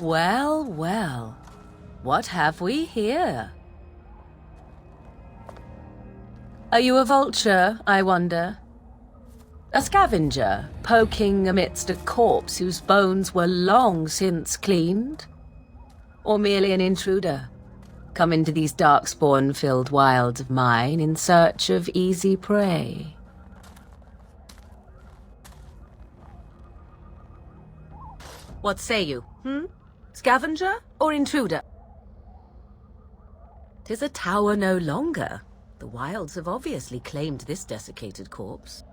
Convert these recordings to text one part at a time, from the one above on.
Well, well. What have we here? Are you a vulture, I wonder? A scavenger, poking amidst a corpse whose bones were long since cleaned? Or merely an intruder, come into these darkspawn-filled wilds of mine in search of easy prey? What say you, Scavenger or intruder? 'Tis a tower no longer. The wilds have obviously claimed this desiccated corpse.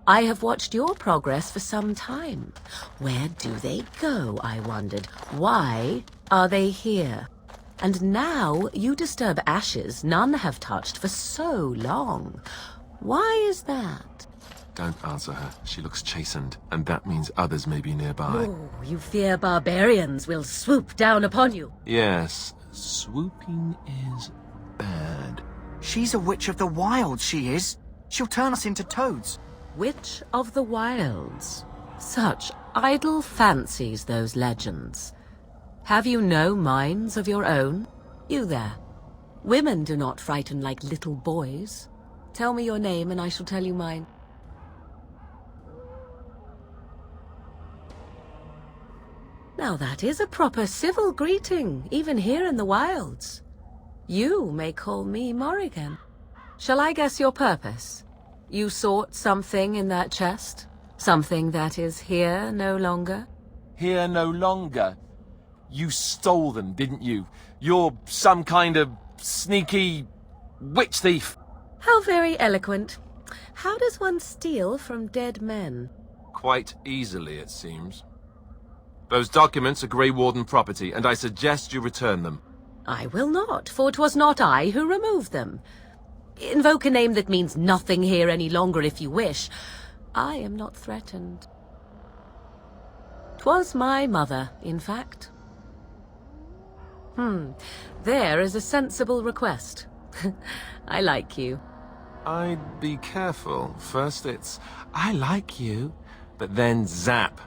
I have watched your progress for some time. Where do they go, I wondered? Why are they here? And now you disturb ashes none have touched for so long. Why is that? Don't answer her. She looks chastened, and that means others may be nearby. Oh, you fear barbarians will swoop down upon you. Yes, swooping is bad. She's a witch of the wilds, she is. She'll turn us into toads. Witch of the Wilds. Such idle fancies, those legends. Have you no minds of your own? You there. Women do not frighten like little boys. Tell me your name and I shall tell you mine. Now that is a proper civil greeting, even here in the wilds. You may call me Morrigan. Shall I guess your purpose? You sought something in that chest? Something that is here no longer? Here no longer? You stole them, didn't you? You're some kind of sneaky witch thief. How very eloquent. How does one steal from dead men? Quite easily, it seems. Those documents are Grey Warden property, and I suggest you return them. I will not, for 'twas not I who removed them. Invoke a name that means nothing here any longer if you wish. I am not threatened. 'Twas my mother, in fact. There is a sensible request. I like you. I'd be careful. First it's, I like you, but then zap.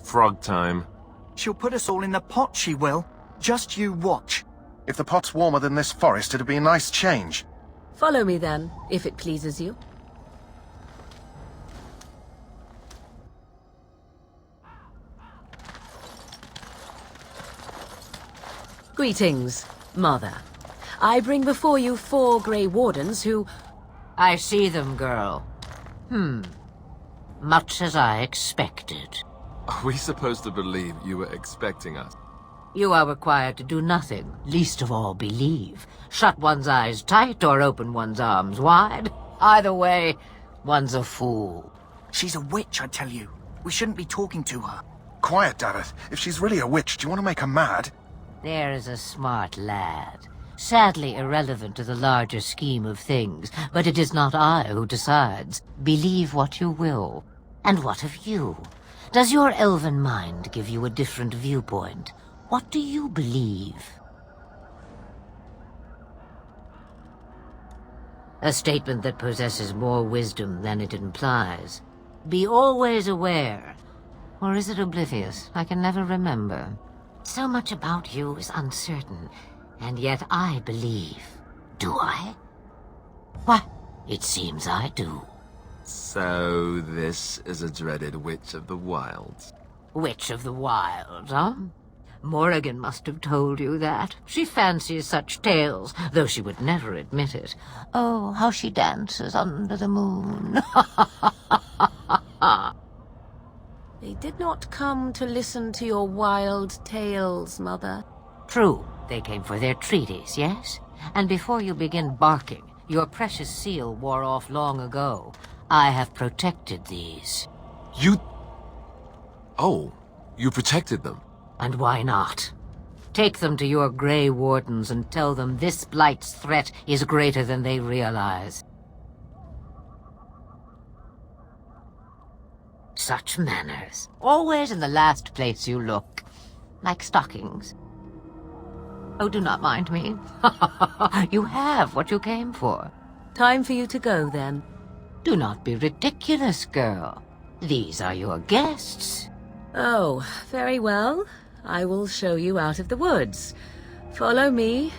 Frog time. She'll put us all in the pot, she will. Just you watch. If the pot's warmer than this forest, it'd be a nice change. Follow me then, if it pleases you. Greetings, Mother. I bring before you 4 Grey Wardens who... I see them, girl. Much as I expected. Are we supposed to believe you were expecting us? You are required to do nothing, least of all believe. Shut one's eyes tight or open one's arms wide. Either way, one's a fool. She's a witch, I tell you. We shouldn't be talking to her. Quiet, Dareth. If she's really a witch, do you want to make her mad? There is a smart lad. Sadly irrelevant to the larger scheme of things, but it is not I who decides. Believe what you will. And what of you? Does your elven mind give you a different viewpoint? What do you believe? A statement that possesses more wisdom than it implies. Be always aware. Or is it oblivious? I can never remember. So much about you is uncertain, and yet I believe. Do I? Why, it seems I do. So this is a dreaded Witch of the Wilds. Witch of the Wilds, huh? Morrigan must have told you that. She fancies such tales, though she would never admit it. Oh, how she dances under the moon. They did not come to listen to your wild tales, Mother. True, they came for their treaties, yes? And before you begin barking, your precious seal wore off long ago. I have protected these. You... Oh, you protected them. And why not? Take them to your Grey Wardens and tell them this blight's threat is greater than they realize. Such manners. Always in the last place you look. Like stockings. Oh, do not mind me. You have what you came for. Time for you to go, then. Do not be ridiculous, girl. These are your guests. Oh, very well. I will show you out of the woods. Follow me.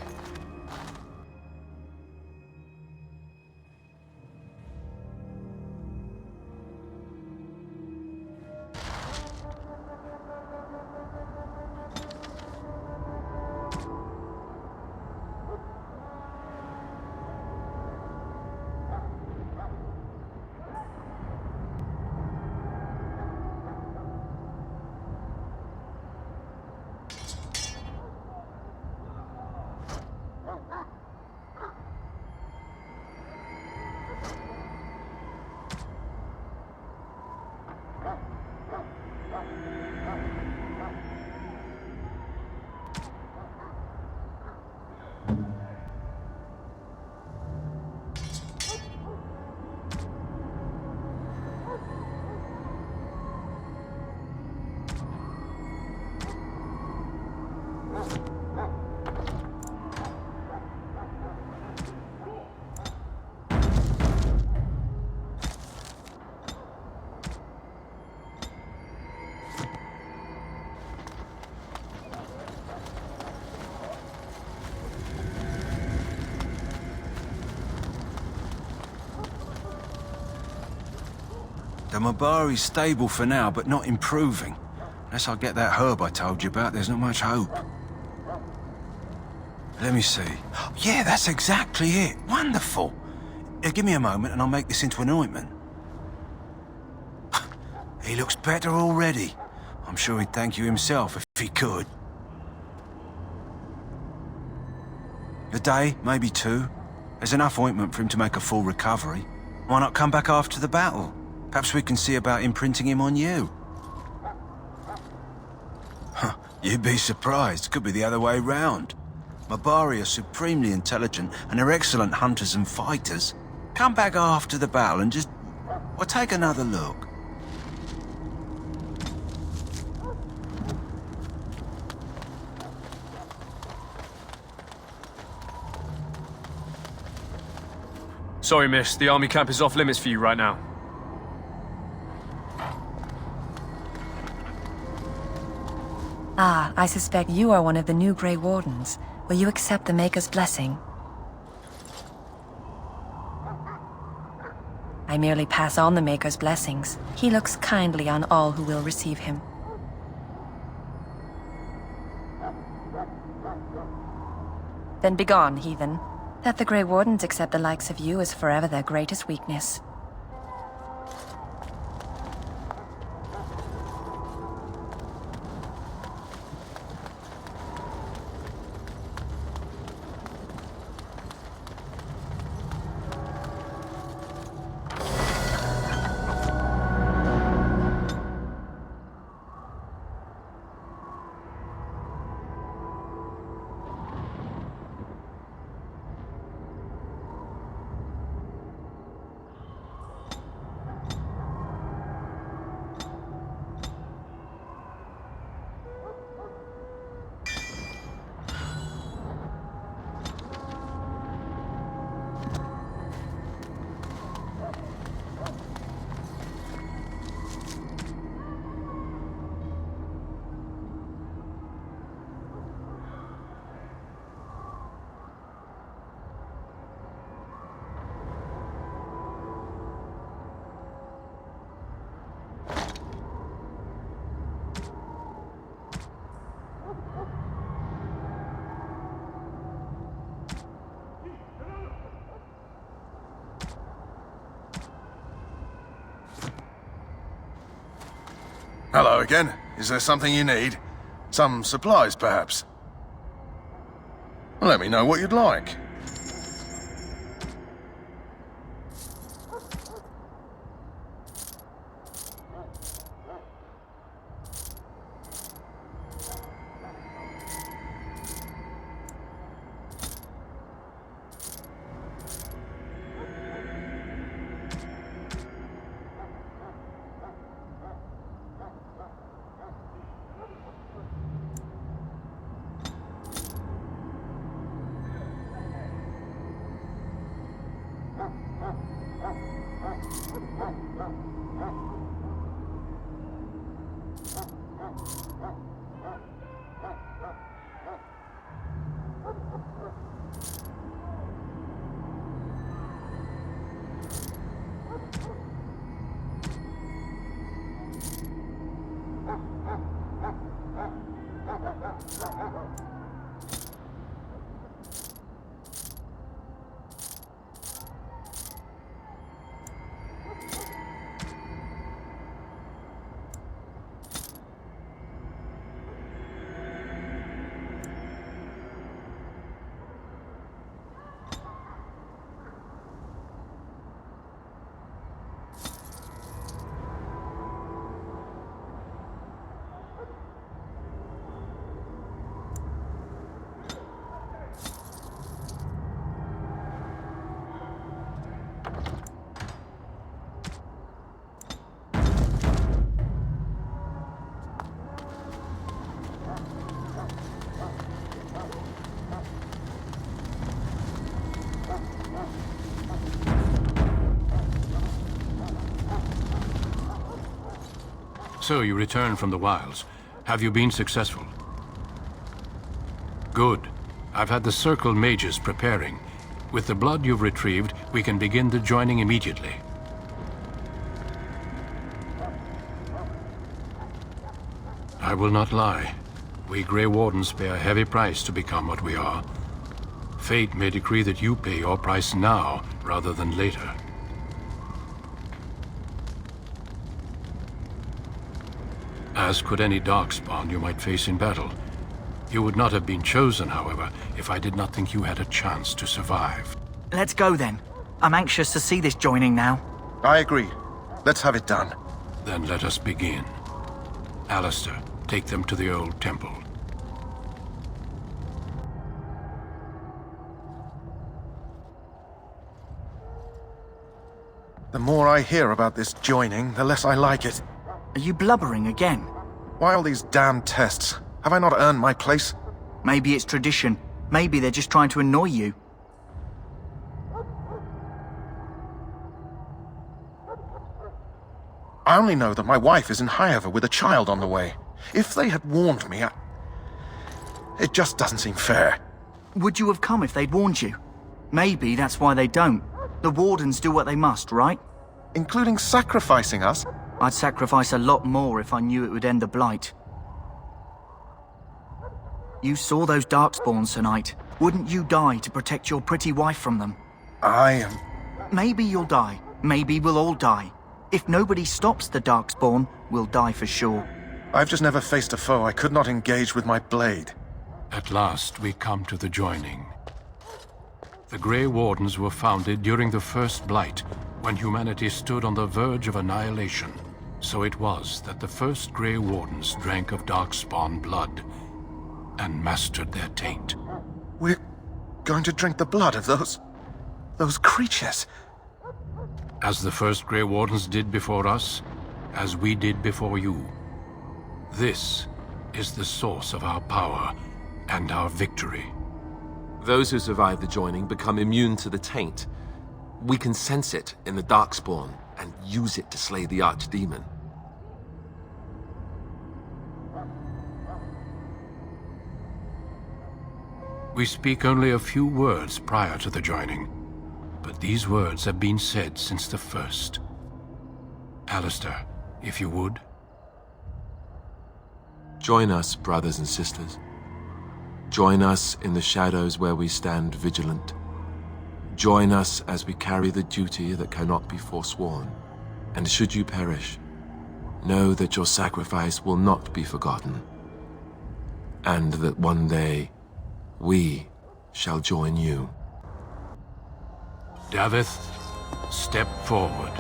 The Mabari's stable for now, but not improving. Unless I get that herb I told you about, there's not much hope. Let me see. Yeah, that's exactly it. Wonderful. Give me a moment and I'll make this into an ointment. He looks better already. I'm sure he'd thank you himself if he could. A day, maybe two. There's enough ointment for him to make a full recovery. Why not come back after the battle? Perhaps we can see about imprinting him on you. Huh, you'd be surprised. Could be the other way round. Mabari are supremely intelligent and are excellent hunters and fighters. Come back after the battle and just... well, take another look. Sorry, miss. The army camp is off limits for you right now. Ah, I suspect you are one of the new Grey Wardens. Will you accept the Maker's blessing? I merely pass on the Maker's blessings. He looks kindly on all who will receive him. Then begone, heathen. That the Grey Wardens accept the likes of you is forever their greatest weakness. Hello again. Is there something you need? Some supplies, perhaps? Let me know what you'd like. So you returned from the wilds. Have you been successful? Good. I've had the Circle mages preparing. With the blood you've retrieved, we can begin the joining immediately. I will not lie. We Grey Wardens pay a heavy price to become what we are. Fate may decree that you pay your price now, rather than later. As could any darkspawn you might face in battle. You would not have been chosen, however, if I did not think you had a chance to survive. Let's go then. I'm anxious to see this joining now. I agree. Let's have it done. Then let us begin. Alistair, take them to the old temple. The more I hear about this joining, the less I like it. Are you blubbering again? Why all these damn tests? Have I not earned my place? Maybe it's tradition. Maybe they're just trying to annoy you. I only know that my wife is in Highover with a child on the way. If they had warned me, it just doesn't seem fair. Would you have come if they'd warned you? Maybe that's why they don't. The Wardens do what they must, right? Including sacrificing us? I'd sacrifice a lot more if I knew it would end the Blight. You saw those Darkspawns tonight. Wouldn't you die to protect your pretty wife from them? Maybe you'll die. Maybe we'll all die. If nobody stops the Darkspawn, we'll die for sure. I've just never faced a foe I could not engage with my blade. At last, we come to the joining. The Grey Wardens were founded during the First Blight, when humanity stood on the verge of annihilation. So it was that the first Grey Wardens drank of Darkspawn blood and mastered their taint. We're going to drink the blood of those creatures. As the first Grey Wardens did before us, as we did before you. This is the source of our power and our victory. Those who survive the joining become immune to the taint. We can sense it in the Darkspawn and use it to slay the Archdemon. We speak only a few words prior to the joining, but these words have been said since the first. Alistair, if you would. Join us, brothers and sisters. Join us in the shadows where we stand vigilant. Join us as we carry the duty that cannot be forsworn. And should you perish, know that your sacrifice will not be forgotten, and that one day we shall join you. Davith, step forward.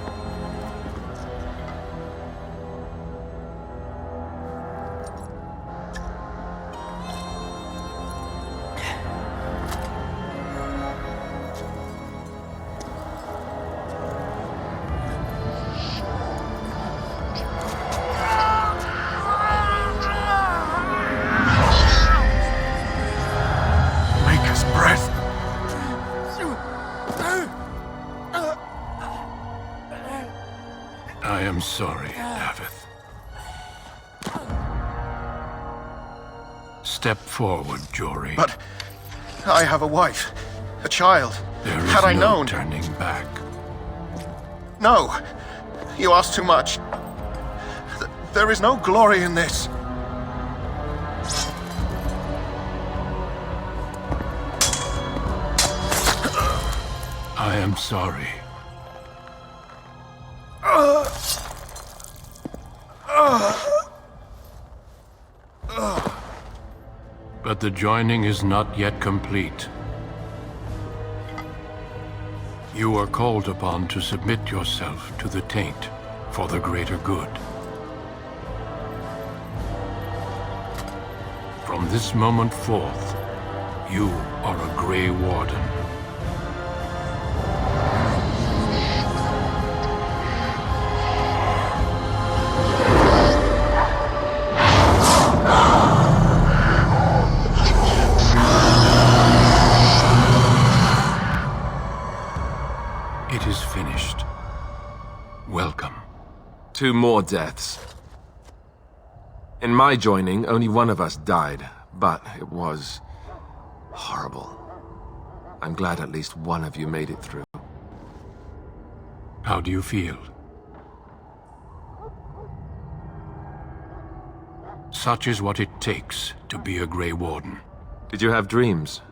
I am sorry, Davith. Step forward, Jory. But I have a wife, a child. There is Had I no known... turning back. No, you ask too much. There is no glory in this. I am sorry. But the joining is not yet complete. You are called upon to submit yourself to the taint for the greater good. From this moment forth, you are a Grey Warden. It is finished. Welcome. 2 more deaths. In my joining, only one of us died, but it was horrible. I'm glad at least one of you made it through. How do you feel? Such is what it takes to be a Grey Warden. Did you have dreams?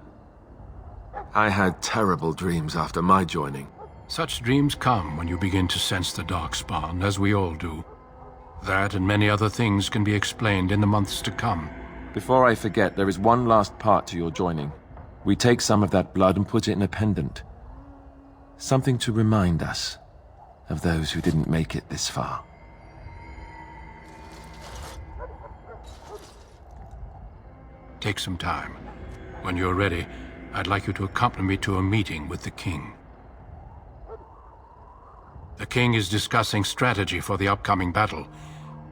I had terrible dreams after my joining. Such dreams come when you begin to sense the Darkspawn, as we all do. That and many other things can be explained in the months to come. Before I forget, there is one last part to your joining. We take some of that blood and put it in a pendant. Something to remind us of those who didn't make it this far. Take some time. When you're ready, I'd like you to accompany me to a meeting with the King. The King is discussing strategy for the upcoming battle.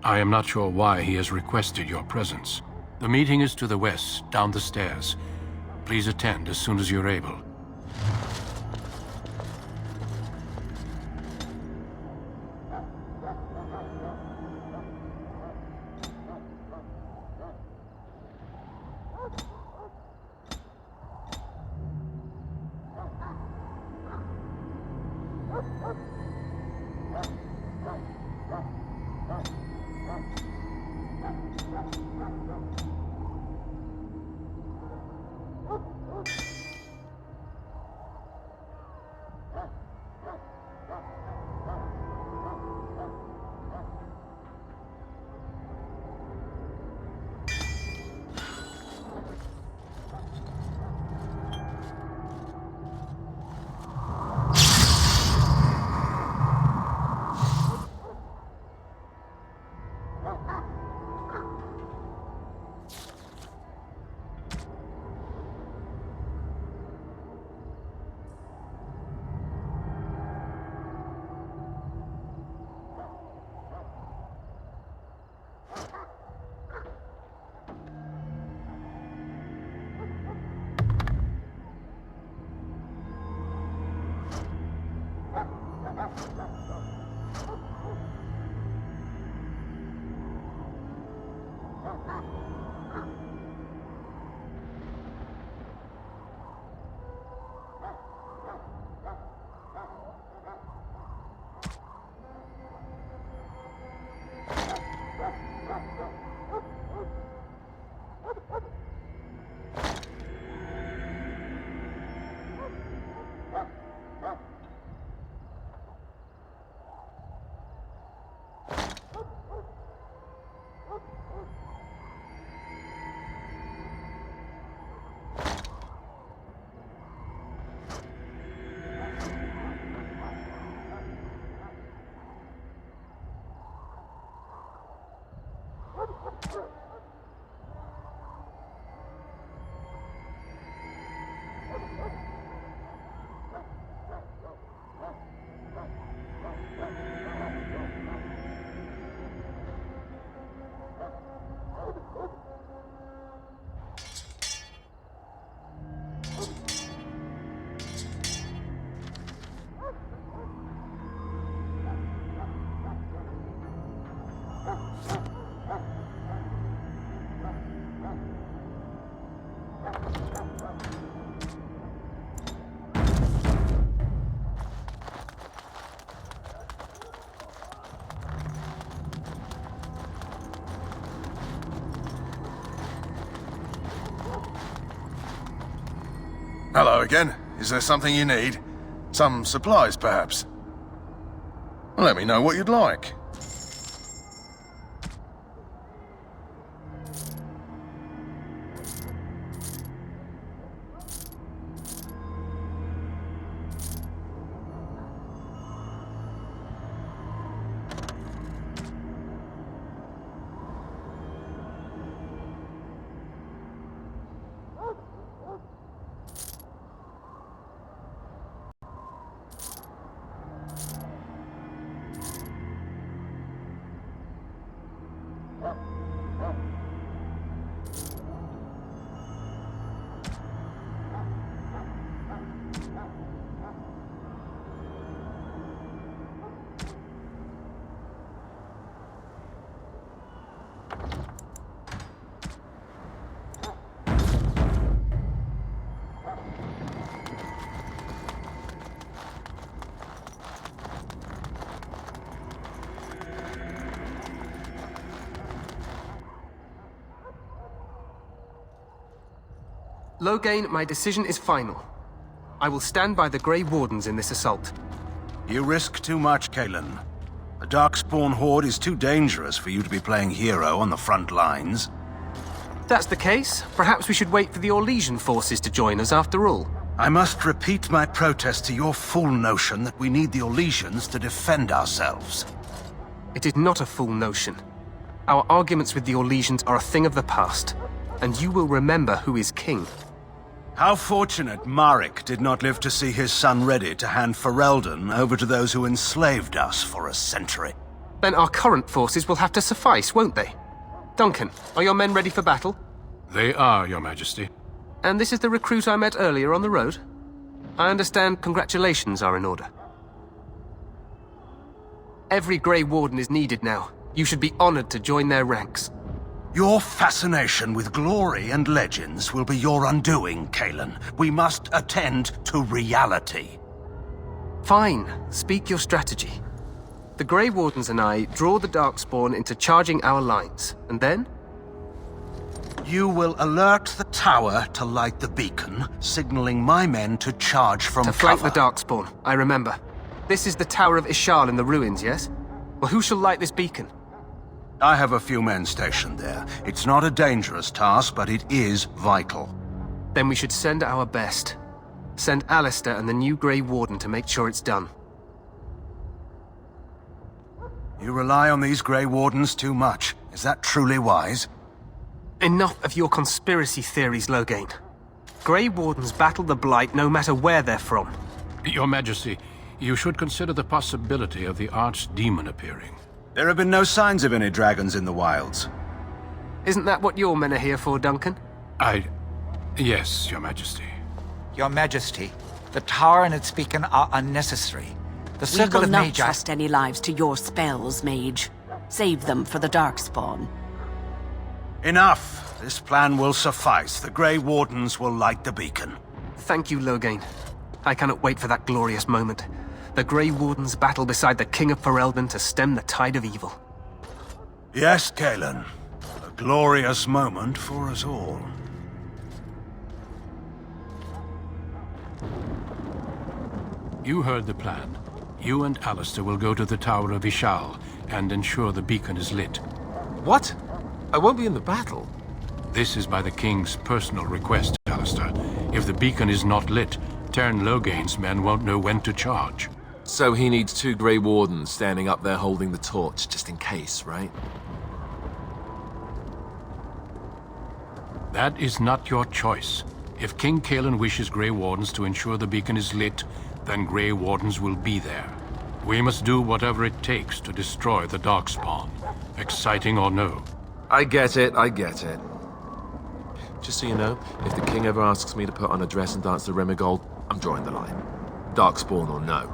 I am not sure why he has requested your presence. The meeting is to the west, down the stairs. Please attend as soon as you're able. Hello again. Is there something you need? Some supplies, perhaps? Let me know what you'd like. Loghain, my decision is final. I will stand by the Grey Wardens in this assault. You risk too much, Cailan. The Darkspawn Horde is too dangerous for you to be playing hero on the front lines. If that's the case, perhaps we should wait for the Orlesian forces to join us after all. I must repeat my protest to your fool notion that we need the Orlesians to defend ourselves. It is not a fool notion. Our arguments with the Orlesians are a thing of the past, and you will remember who is king. How fortunate Marek did not live to see his son ready to hand Ferelden over to those who enslaved us for a century. Then our current forces will have to suffice, won't they? Duncan, are your men ready for battle? They are, Your Majesty. And this is the recruit I met earlier on the road? I understand congratulations are in order. Every Grey Warden is needed now. You should be honored to join their ranks. Your fascination with glory and legends will be your undoing, Cailan. We must attend to reality. Fine. Speak your strategy. The Grey Wardens and I draw the Darkspawn into charging our lines, and then? You will alert the tower to light the beacon, signaling my men to charge from cover. To flank the Darkspawn, I remember. This is the Tower of Ishal in the ruins, yes? Well, who shall light this beacon? I have a few men stationed there. It's not a dangerous task, but it is vital. Then we should send our best. Send Alistair and the new Grey Warden to make sure it's done. You rely on these Grey Wardens too much. Is that truly wise? Enough of your conspiracy theories, Loghain. Grey Wardens battle the Blight no matter where they're from. Your Majesty, you should consider the possibility of the Archdemon appearing. There have been no signs of any dragons in the wilds. Isn't that what your men are here for, Duncan? Yes, Your Majesty. Your Majesty, the tower and its beacon are unnecessary. The We circle will of not Mage... trust any lives to your spells, Mage. Save them for the Darkspawn. Enough! This plan will suffice. The Grey Wardens will light the beacon. Thank you, Loghain. I cannot wait for that glorious moment. The Grey Wardens battle beside the King of Ferelden to stem the tide of evil. Yes, Cailan. A glorious moment for us all. You heard the plan. You and Alistair will go to the Tower of Ishal and ensure the beacon is lit. What? I won't be in the battle. This is by the King's personal request, Alistair. If the beacon is not lit, Tern Loghain's men won't know when to charge. So he needs 2 Grey Wardens standing up there holding the torch, just in case, right? That is not your choice. If King Cailan wishes Grey Wardens to ensure the beacon is lit, then Grey Wardens will be there. We must do whatever it takes to destroy the Darkspawn, exciting or no. I get it, I get it. Just so you know, if the king ever asks me to put on a dress and dance the Remigold, I'm drawing the line. Darkspawn or no.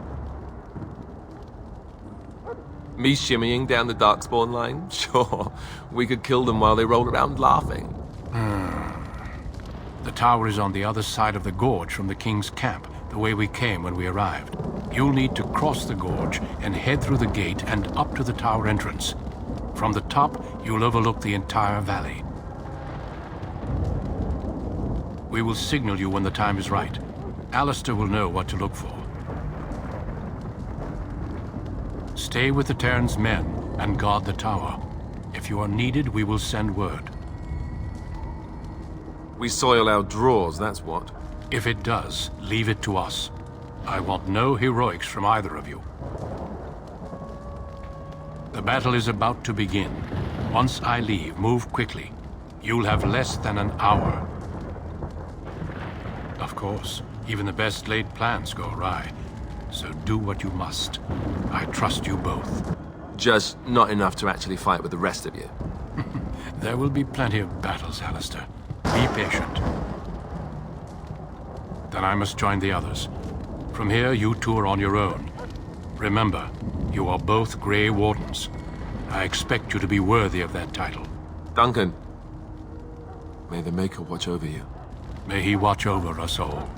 Me shimmying down the Darkspawn line? Sure, we could kill them while they roll around laughing. The tower is on the other side of the gorge from the King's camp, the way we came when we arrived. You'll need to cross the gorge and head through the gate and up to the tower entrance. From the top, you'll overlook the entire valley. We will signal you when the time is right. Alistair will know what to look for. Stay with the Terran's men and guard the tower. If you are needed, we will send word. We soil our drawers, that's what. If it does, leave it to us. I want no heroics from either of you. The battle is about to begin. Once I leave, move quickly. You'll have less than an hour. Of course, even the best laid plans go awry. So do what you must. I trust you both. Just not enough to actually fight with the rest of you. There will be plenty of battles, Alistair. Be patient. Then I must join the others. From here, you two are on your own. Remember, you are both Grey Wardens. I expect you to be worthy of that title. Duncan, may the Maker watch over you. May he watch over us all.